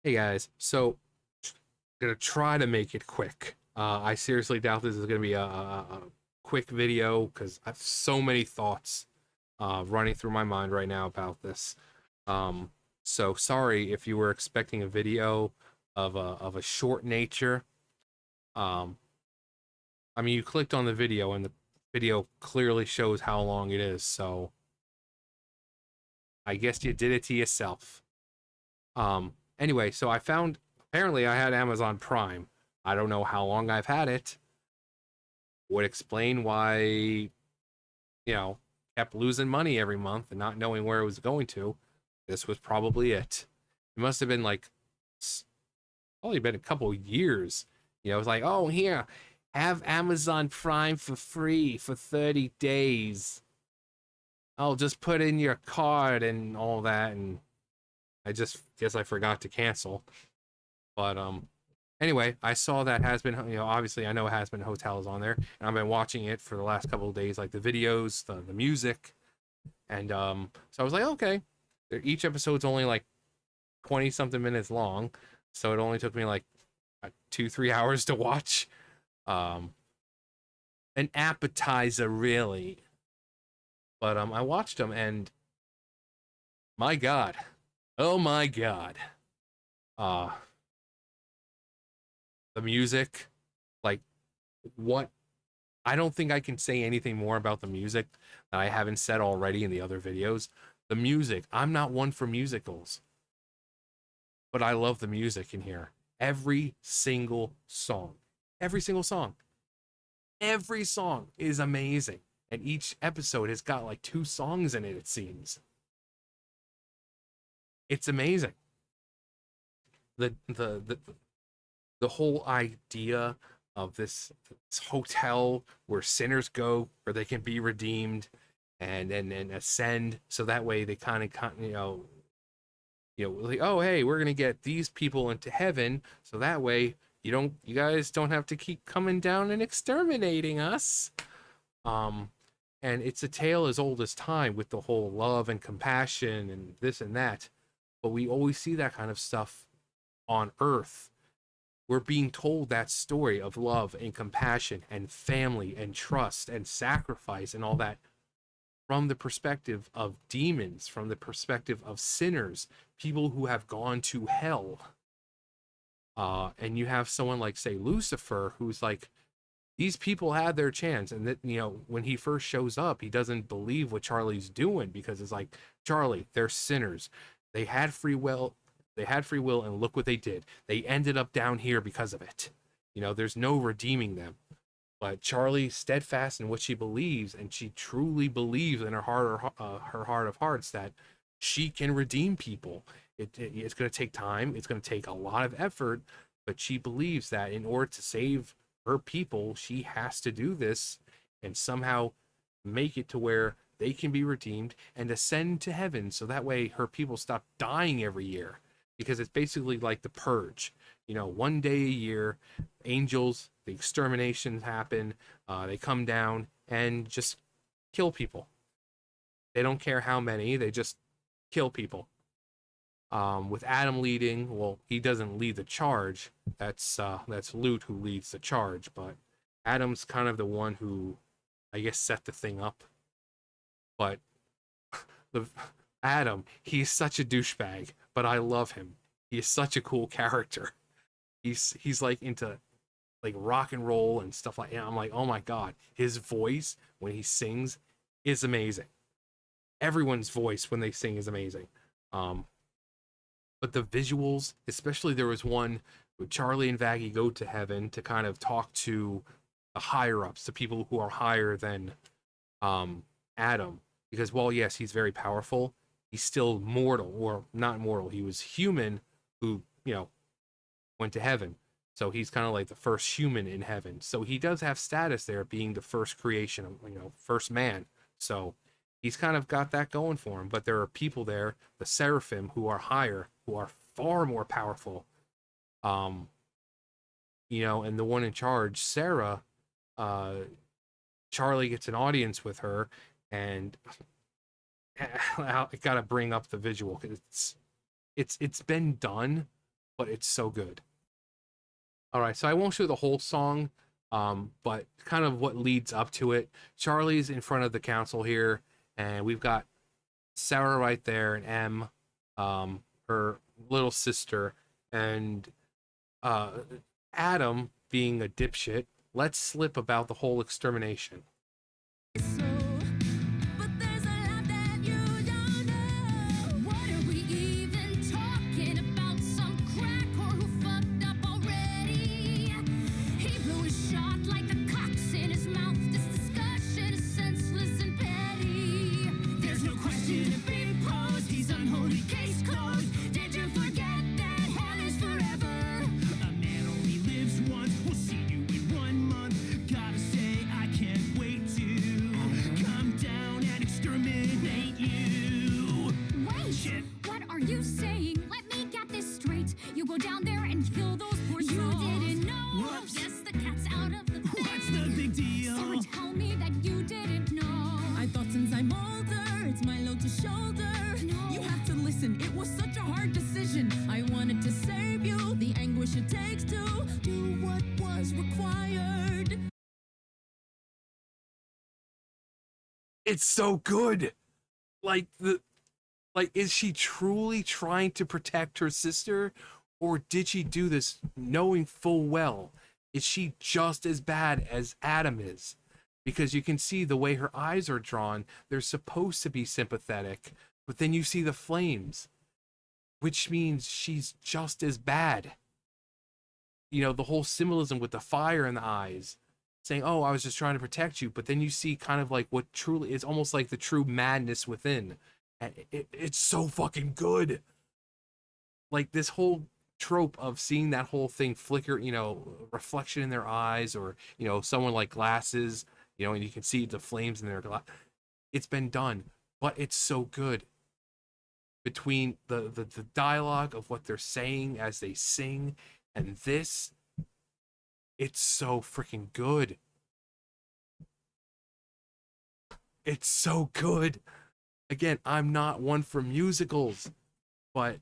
Hey guys, so gonna try to make it quick. I seriously doubt this is gonna be a quick video because I have so many thoughts running through my mind right now about this. Um, so sorry if you were expecting a video of a short nature. Um, I mean, you clicked on the video and the video clearly shows how long it is. So I guess you did it to yourself. Anyway, so I found apparently I had Amazon Prime. I don't know how long I've had it. Would explain why, kept losing money every month and not knowing where it was going to. This was probably it. It must have been like probably been a couple years. It was like, oh, here, have Amazon Prime for free for 30 days. I'll just put in your card and all that. And I just guess I forgot to cancel. But anyway, I saw that Hazbin, obviously I know Hazbin Hotel is on there, and I've been watching it for the last couple of days, like the videos, the music, and so I was like, okay, each episode's only like 20 something minutes long, so it only took me like 2-3 hours to watch. Um, an appetizer, really, but I watched them, and my God, oh my God, uh, the music, like what I don't think I can say anything more about the music that I haven't said already in the other videos. The music, I'm not one for musicals, but I love the music in here. Every single song, every single song, every song is amazing. And each episode has got like two songs in it, it seems. It's amazing. The whole idea of this hotel where sinners go, where they can be redeemed and ascend, so that way they kind of like, oh hey, we're gonna get these people into heaven, so that way you guys don't have to keep coming down and exterminating us. Um, and it's a tale as old as time with the whole love and compassion and this and that, but we always see that kind of stuff on Earth. We're being told that story of love and compassion and family and trust and sacrifice and all that from the perspective of demons, from the perspective of sinners, people who have gone to hell. And you have someone like, say, Lucifer, who's like, these people had their chance. And that, when he first shows up, he doesn't believe what Charlie's doing because it's like, Charlie, they're sinners. They had free will. They had free will, and look what they did. They ended up down here because of it. There's no redeeming them. But Charlie steadfast in what she believes, and she truly believes in her heart of hearts that she can redeem people. It's going to take time. It's going to take a lot of effort, but she believes that in order to save her people, she has to do this and somehow make it to where they can be redeemed and ascend to heaven, so that way her people stop dying every year. Because it's basically like the purge. One day a year, angels, the exterminations happen. They come down and just kill people. They don't care how many, they just kill people. With Adam leading, well, he doesn't lead the charge. That's Lute who leads the charge, but Adam's kind of the one who, I guess, set the thing up. But the Adam, he's such a douchebag, but I love him. He is such a cool character. He's like into like rock and roll and stuff like that. I'm like, oh my god, his voice when he sings is amazing. Everyone's voice when they sing is amazing. Um, but the visuals, especially there was one where Charlie and Vaggie go to heaven to kind of talk to the higher ups, the people who are higher than um, Adam, because while yes, he's very powerful, he's still mortal or not mortal. He was human who went to heaven. So he's kind of like the first human in heaven. So he does have status there, being the first creation, first man. So he's kind of got that going for him. But there are people there, the seraphim, who are higher, who are far more powerful. Um, and the one in charge, Sarah, uh, Charlie gets an audience with her, and I gotta bring up the visual. It's been done, but it's so good. All right, so I won't show the whole song, but kind of what leads up to it. Charlie's in front of the council here, and we've got Sarah right there, and M, her little sister, and Adam, being a dipshit, lets slip about the whole extermination. It's so good. Like is she truly trying to protect her sister, or did she do this knowing full well is she just as bad as Adam is? Because you can see the way her eyes are drawn, they're supposed to be sympathetic, but then you see the flames, which means she's just as bad. You know, the whole symbolism with the fire in the eyes, saying, oh, I was just trying to protect you, but then you see kind of like what truly is almost like the true madness within. And it's so fucking good. Like this whole trope of seeing that whole thing flicker, you know, reflection in their eyes, or, you know, someone like glasses, you know, and you can see the flames in their glass. It's been done, but it's so good. Between the dialogue of what they're saying as they sing and this, it's so freaking good. It's so good. Again, I'm not one for musicals, but,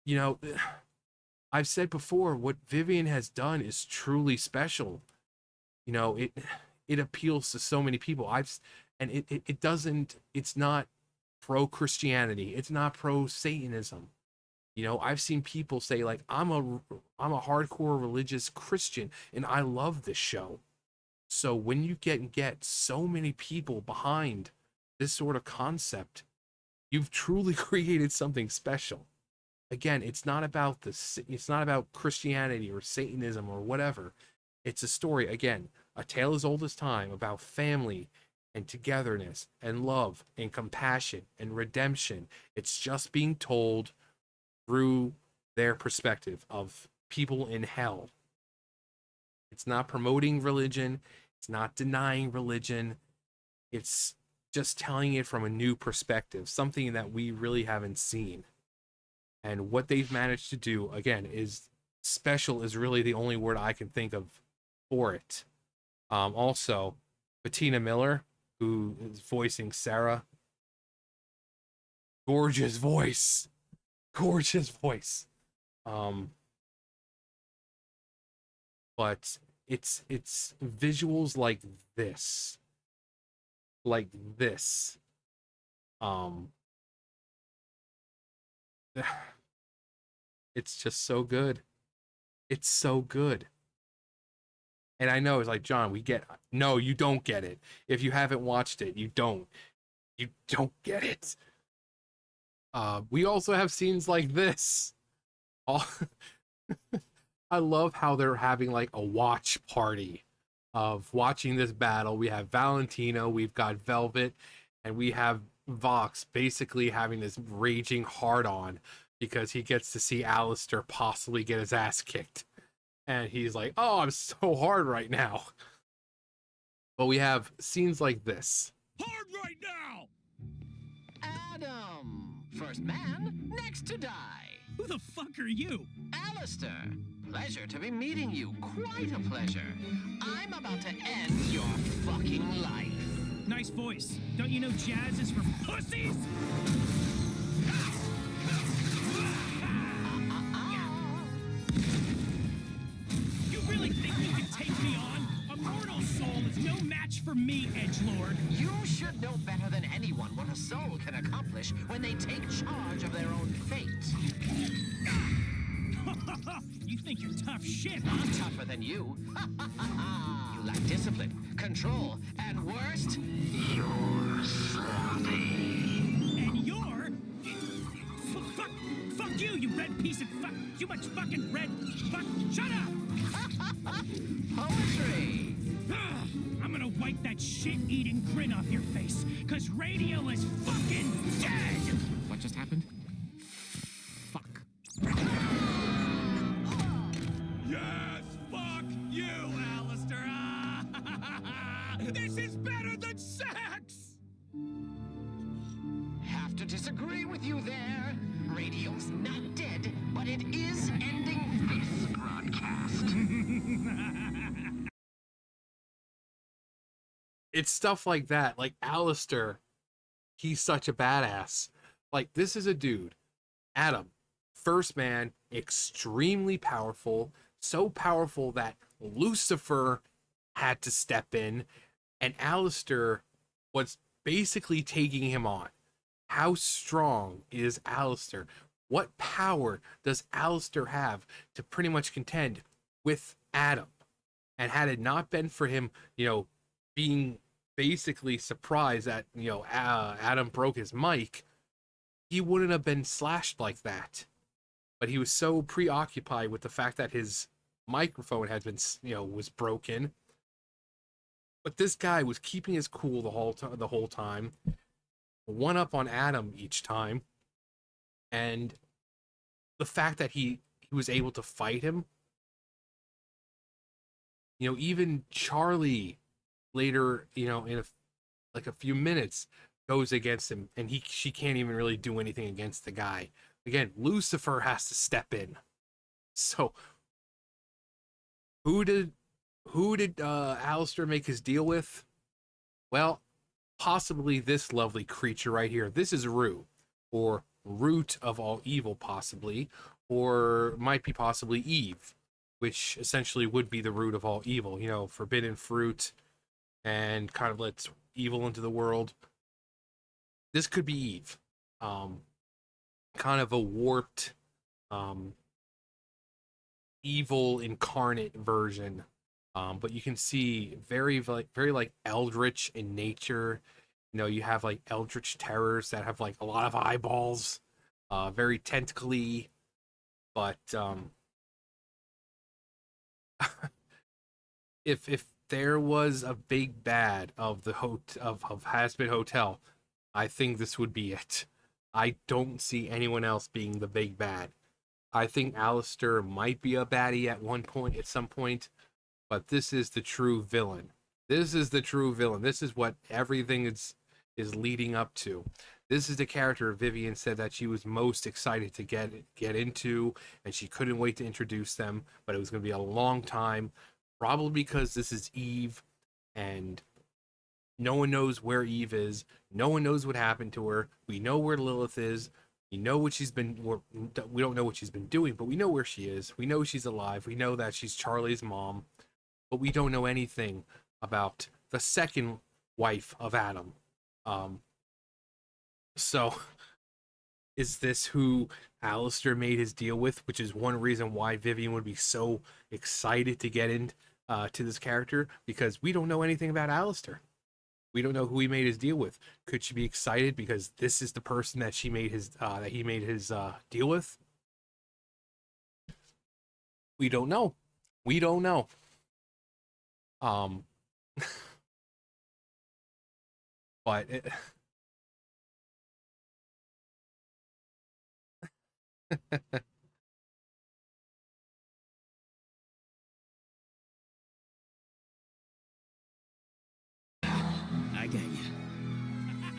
you know, I've said before, what Vivian has done is truly special. You know, it appeals to so many people. It doesn't, it's not pro-Christianity. It's not pro-Satanism. You know, I've seen people say, like, I'm a hardcore religious Christian and I love this show. So when you get so many people behind this sort of concept, you've truly created something special. Again, it's not about Christianity or Satanism or whatever. It's a story, again, a tale as old as time, about family and togetherness and love and compassion and redemption. It's just being told through their perspective of people in hell. It's not promoting religion. It's not denying religion. It's just telling it from a new perspective, something that we really haven't seen. And what they've managed to do, again, is special is really the only word I can think of for it. Also, Bettina Miller, who is voicing Sarah. Gorgeous voice. Gorgeous voice. But it's visuals like this. Like this. It's just so good. It's so good. And I know it's like, John, no, you don't get it. If you haven't watched it, you don't get it. We also have scenes like this. I love how they're having like a watch party of watching this battle. We have Valentino, we've got Velvet, and we have Vox basically having this raging hard-on because he gets to see Alistair possibly get his ass kicked. And he's like, oh, I'm so hard right now. But we have scenes like this. Hard right now! Adam! First man, next to die. Who the fuck are you? Alistair. Pleasure to be meeting you. Quite a pleasure. I'm about to end your fucking life. Nice voice. Don't you know jazz is for pussies? for me, edgelord. You should know better than anyone what a soul can accomplish when they take charge of their own fate. You think you're tough shit, I'm huh? tougher than you. You lack discipline, control, and worst, you're salty. And you're... Fuck you, you red piece of fuck... You much fucking red... Fuck... Shut up! Poetry! I'm gonna wipe that shit-eating grin off your face, cause radio is fucking dead! What just happened? Fuck. Yes, fuck you, Alistair! This is better than sex! Have to disagree with you there. Radio's not dead, but it is ending this broadcast. It's stuff like that. Like Alistair, he's such a badass. Like, this is a dude, Adam, first man, extremely powerful, so powerful that Lucifer had to step in, and Alistair was basically taking him on. How strong is Alistair? What power does Alistair have to pretty much contend with Adam? And had it not been for him, being basically surprised that, Adam broke his mic, he wouldn't have been slashed like that. But he was so preoccupied with the fact that his microphone had been, was broken. But this guy was keeping his cool the whole time. One up on Adam each time. And the fact that he was able to fight him. Even Charlie later, in a few minutes goes against him, and she can't even really do anything against the guy. Again, Lucifer has to step in. So who did Alistair make his deal with? Well, possibly this lovely creature right here. This is Rue, or root of all evil, possibly, or might be possibly Eve, which essentially would be the root of all evil, forbidden fruit, and kind of lets evil into the world. This could be Eve. Kind of a warped, evil incarnate version. But you can see very like eldritch in nature. You have like eldritch terrors that have like a lot of eyeballs, very tentacly, but if there was a big bad of the of Hazbin Hotel, I think this would be it. I don't see anyone else being the big bad. I think Alistair might be a baddie at some point, but this is the true villain. This is the true villain. This is what everything is leading up to. This is the character Vivian said that she was most excited to get into, and she couldn't wait to introduce them, but it was going to be a long time, probably because this is Eve, and no one knows where Eve is. No one knows what happened to her. We know where Lilith is. We know what she's been. We don't know what she's been doing, but we know where she is. We know she's alive. We know that she's Charlie's mom, but we don't know anything about the second wife of Adam. So, is this who Alistair made his deal with? Which is one reason why Vivian would be so excited to get in to this character, because we don't know anything about Alistair. We don't know who he made his deal with. Could she be excited because this is the person that he made his deal with? We don't know. We don't know. But I get you.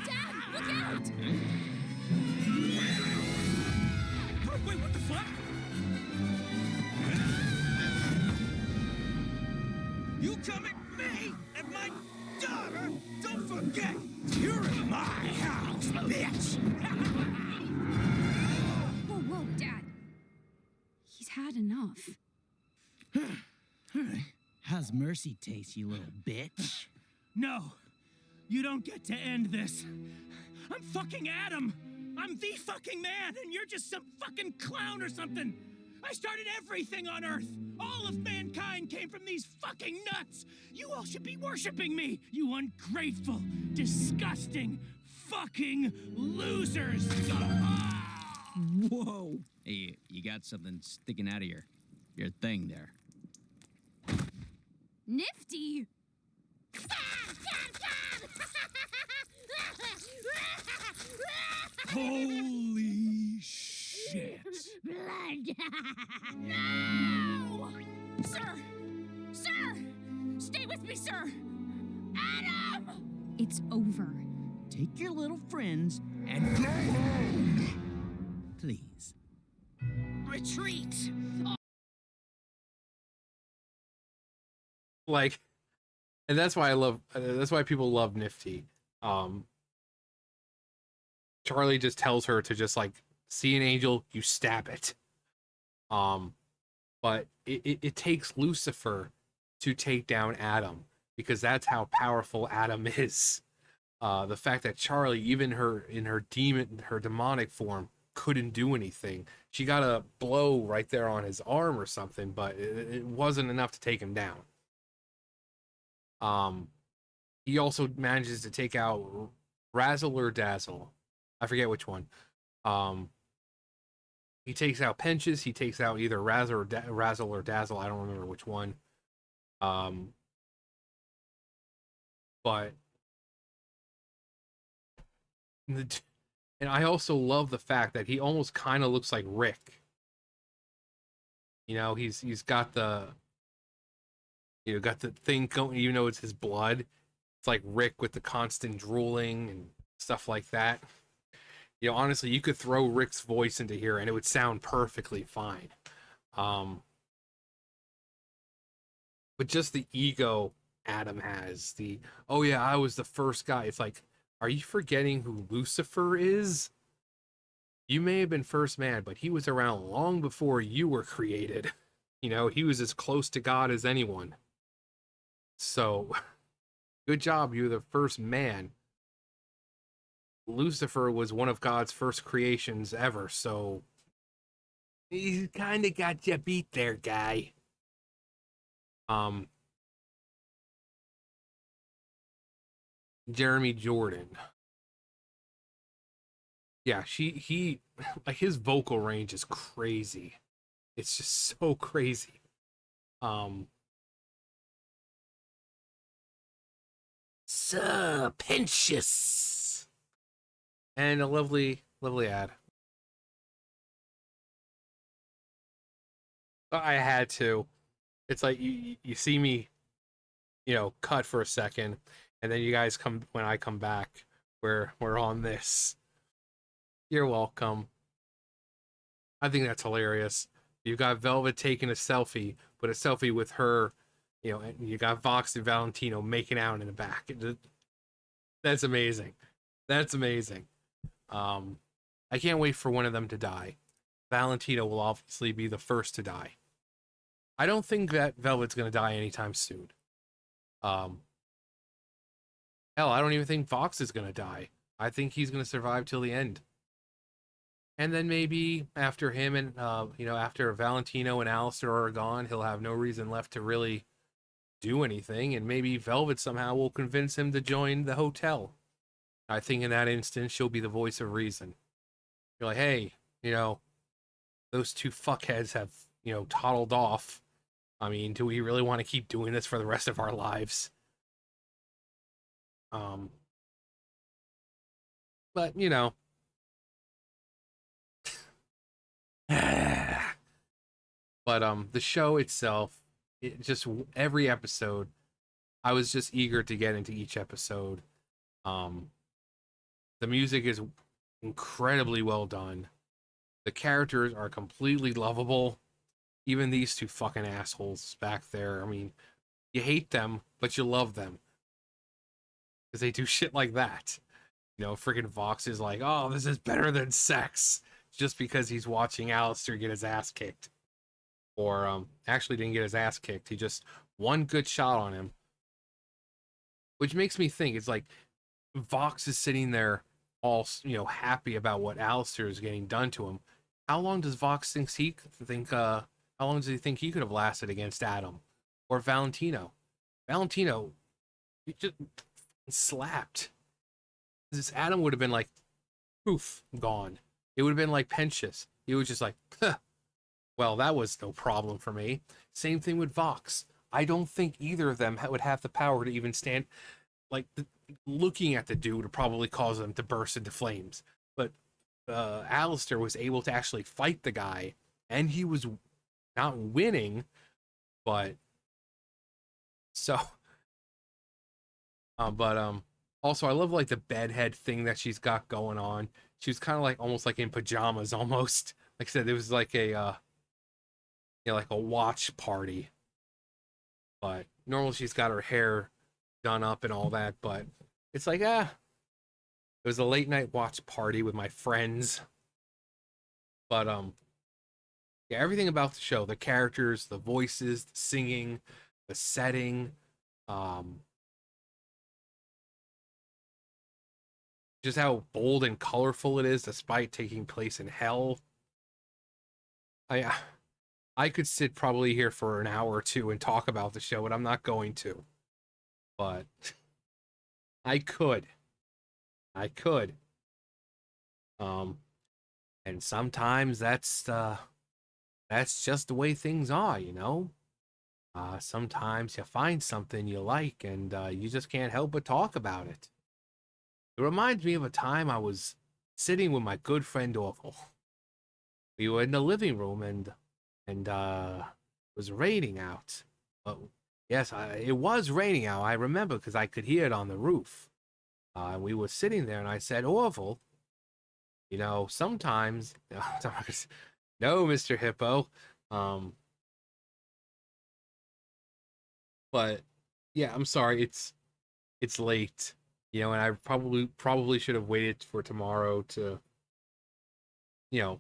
Dad, look out! Wait, what the fuck? You come at me and my daughter? Don't forget, you're in my house, bitch! Whoa, Dad. He's had enough. How's mercy taste, you little bitch? No, you don't get to end this. I'm fucking Adam. I'm the fucking man, and you're just some fucking clown or something. I started everything on Earth. All of mankind came from these fucking nuts. You all should be worshiping me, you ungrateful, disgusting, fucking losers. Whoa. Hey, you got something sticking out of your thing there. Nifty! Holy shit. Blood! No! Sir! Sir! Stay with me, sir! Adam! It's over. Take your little friends and go home. Please. Retreat! Like, and that's why I love. That's why people love Nifty. Charlie just tells her to just like see an angel, you stab it. But it takes Lucifer to take down Adam because that's how powerful Adam is. The fact that Charlie, even in her demonic form, couldn't do anything. She got a blow right there on his arm or something, but it wasn't enough to take him down. He also manages to take out Razzle or Dazzle. I forget which one. He takes out Penches. He takes out either Razzle or Dazzle. I don't remember which one. But and I also love the fact that he almost kind of looks like Rick. You know, he's got the thing going, even though it's his blood. It's like Rick with the constant drooling and stuff like that. You know, honestly, you could throw Rick's voice into here and it would sound perfectly fine. But just the ego Adam has, oh yeah, I was the first guy. It's like, are you forgetting who Lucifer is? You may have been first man, but he was around long before you were created. You know, he was as close to God as anyone. So, good job, you're the first man. Lucifer was one of God's first creations ever, so he kind of got you beat there, guy. Jeremy Jordan. Yeah, he like his vocal range is crazy. It's just so crazy. So Pensious. And a lovely ad. I had to. It's like you see me, cut for a second, and then you guys come when I come back. We're on this. You're welcome. I think that's hilarious. You got Velvet taking a selfie, but a selfie with her, and you got Vox and Valentino making out in the back. That's amazing. That's amazing. I can't wait for one of them to die. Valentino will obviously be the first to die. I don't think that Velvet's gonna die anytime soon. Hell, I don't even think Vox is gonna die. I think he's gonna survive till the end. And then maybe after him and after Valentino and Alistair are gone, he'll have no reason left to really do anything, and maybe Velvet somehow will convince him to join the hotel. I think in that instance she'll be the voice of reason. You're like, hey, those two fuckheads have, toddled off. I mean, do we really want to keep doing this for the rest of our lives? But but the show itself, it just every episode, I was just eager to get into each episode. The music is incredibly well done. The characters are completely lovable. Even these two fucking assholes back there. I mean, you hate them, but you love them. Because they do shit like that. Freaking Vox is like, oh, this is better than sex. Just because he's watching Alistair get his ass kicked. Or, actually didn't get his ass kicked. He just, one good shot on him. which makes me think it's like Vox is sitting there all happy about what Alistair is getting done to him. How long does Vox think how long does he think he could have lasted against Adam or Valentino? Valentino, he just slapped. This Adam would have been like, poof, gone. It would have been like Pentious. He was just like, huh, well, that was no problem for me. Same thing with Vox. I don't think either of them would have the power to even stand. Like, looking at the dude would probably cause them to burst into flames. But Alistair was able to actually fight the guy, and he was not winning, but so. Also, I love like the bedhead thing that she's got going on. She was kind of like almost like in pajamas, almost. Like I said, it was like like a watch party. But normally she's got her hair done up and all that. But it's like it was a late night watch party with my friends. But yeah, everything about the show, the characters, the voices, the singing, the setting, just how bold and colorful it is despite taking place in hell. I could sit probably here for an hour or two and talk about the show, and I'm not going to. But I could. I could. And sometimes that's just the way things are, you know? Sometimes you find something you like and you just can't help but talk about it. It reminds me of a time I was sitting with my good friend Orville. We were in the living room and it was raining out. Well, yes, it was raining out. I remember because I could hear it on the roof. We were sitting there and I said, Orville, you know, sometimes no, Mr. Hippo. But yeah, I'm sorry, it's late. You know, and I probably should have waited for tomorrow to, you know,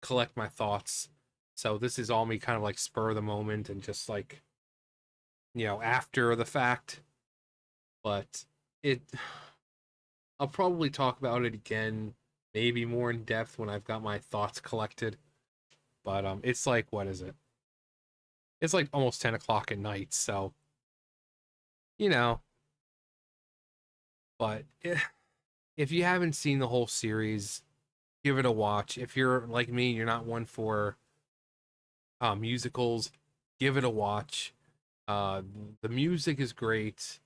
collect my thoughts. So this is all me kind of like spur of the moment and just like, you know, after the fact. But it I'll probably talk about it again, maybe more in depth when I've got my thoughts collected. But it's like, what is it? It's like almost 10 o'clock at night, so you know. But if you haven't seen the whole series, give it a watch. If you're like me, you're not one for musicals, give it a watch. Uh, the music is great.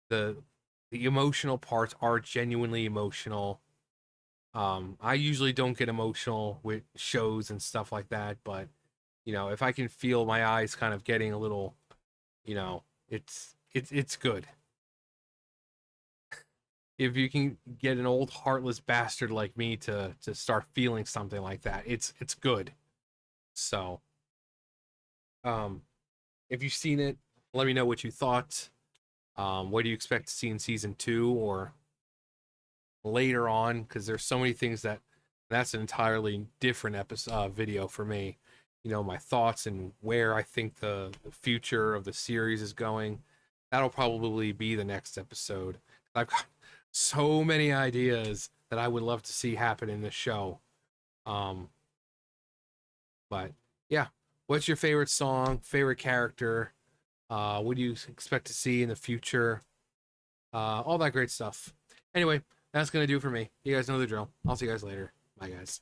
The the emotional parts are genuinely emotional. I usually don't get emotional with shows and stuff like that, but you know, if I can feel my eyes kind of getting a little, you know, it's good. If you can get an old heartless bastard like me to start feeling something like that, it's good. So, um, if you've seen it, let me know what you thought. What do you expect to see in season 2 or later on? Because there's so many things that's an entirely different episode video for me. You know, my thoughts and where I think the future of the series is going. That'll probably be the next episode. I've got so many ideas that I would love to see happen in this show. Um, but yeah, what's your favorite song, favorite character? What do you expect to see in the future? All that great stuff. Anyway, that's gonna do for me. You guys know the drill. I'll see you guys later. Bye, guys.